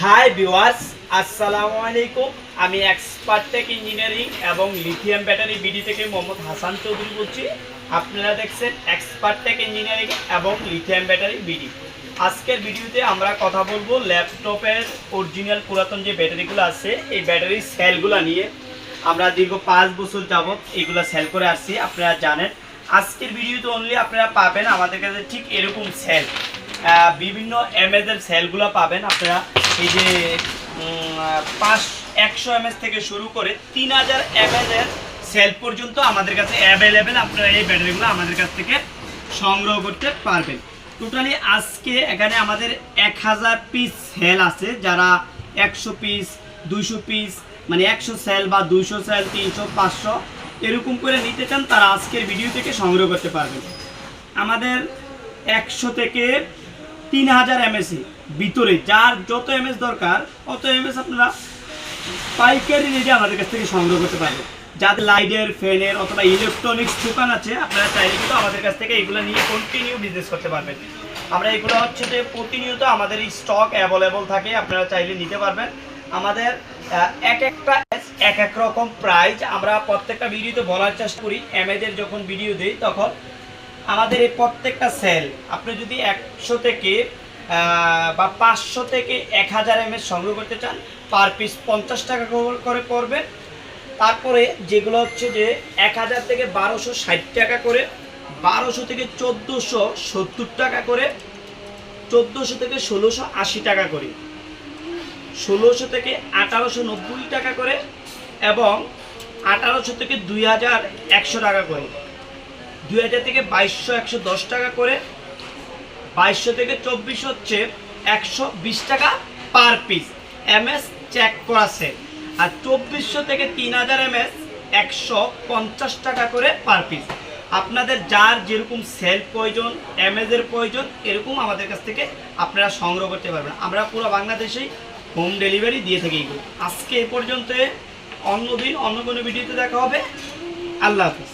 Hi viewers, আসসালামু আলাইকুম। আমি এক্সপার্ট টেক ইঞ্জিনিয়ারিং এবং লিথিয়াম ব্যাটারি বিডি থেকে মোহাম্মদ হাসান চৌধুরী বলছি। আপনারা দেখছেন এক্সপার্ট টেক ইঞ্জিনিয়ারিং এবং লিথিয়াম ব্যাটারি বিডি। আজকের ভিডিওতে আমরা কথা বলবো ল্যাপটপের অরিজিনাল পুরাতন যে ব্যাটারিগুলো আছে এই ব্যাটারির সেলগুলো নিয়ে। আমরা দীর্ঘ 5 বছর যাবত এগুলো সেল করে আসছি, আপনারা জানেন। আজকের ভিডিওতে অনলি আপনারা পাবেন আমাদের কাছে ঠিক এরকম সেল, বিভিন্ন এমএজের সেলগুলো পাবেন আপনারা। এই যে 100 এমএস থেকে শুরু করে 3000 এমএজের সেল পর্যন্ত আমাদের কাছে অ্যাভেলেবেল। আপনারা এই ব্যাটারিগুলো আমাদের কাছ থেকে সংগ্রহ করতে পারবেন। টোটালি আজকে এখানে আমাদের 1000 পিস সেল আছে। যারা 100 পিস 200 পিস মানে 100 সেল বা 200 সেল 300 500 এরকম করে নিতে চান, তারা আজকের ভিডিও থেকে সংগ্রহ করতে পারবেন। আমাদের 100 থেকে 3000 এমএস ভিতরে যার যত এমএস দরকার অত এমএস আপনারা পাইকারি রেটে আমাদের কাছ থেকে সংগ্রহ করতে পারবেন। যাদের লাইটের, ফ্যানের অথবা ইলেকট্রনিক্স দোকান আছে, আপনারা চাইলে কিন্তু আমাদের কাছ থেকে এগুলো নিয়ে কন্টিনিউ বিজনেস করতে পারবেন। আমরা এগুলো হচ্ছে যে প্রতিনিয়ত আমাদের স্টক অ্যাভেলেবল থাকে, আপনারা চাইলে নিতে পারবেন। আমাদের এক একটা এক এক রকম প্রাইস আমরা প্রত্যেকটা ভিডিওতে বলার চেষ্টা করি। অ্যামেজের যখন ভিডিও দিই তখন আমাদের এই প্রত্যেকটা সেল আপনি যদি 100 থেকে বা 500 থেকে 1000 এমএস সংগ্রহ করতে চান, পার পিস 50 টাকা করে পড়বে। তারপরে যেগুলো হচ্ছে যে 1000 থেকে 1260 টাকা করে, 1200 থেকে 1470 টাকা করে, 1400 থেকে 1680 টাকা করে, 1600 থেকে 1890 টাকা করে এবং 1800 থেকে 2100 টাকা করে, 2000 থেকে 2200 110 টাকা করে, 2200 থেকে 2400 হচ্ছে 120 টাকা পার পিস এমএস চেক করা সেল। আর 2400 থেকে 3000 এমএস 150 টাকা করে পার পিস। আপনাদের যার যেরকম সেল প্রয়োজন, এমএসের প্রয়োজন, এরকম আমাদের কাছ থেকে আপনারা সংগ্রহ করতে পারবেন। আমরা পুরো বাংলাদেশেই হোম ডেলিভারি দিয়ে থাকি। আজকে এ পর্যন্ত, অন্য দিন অন্য কোনো ভিডিওতে দেখা হবে। আল্লাহ হাফিজ।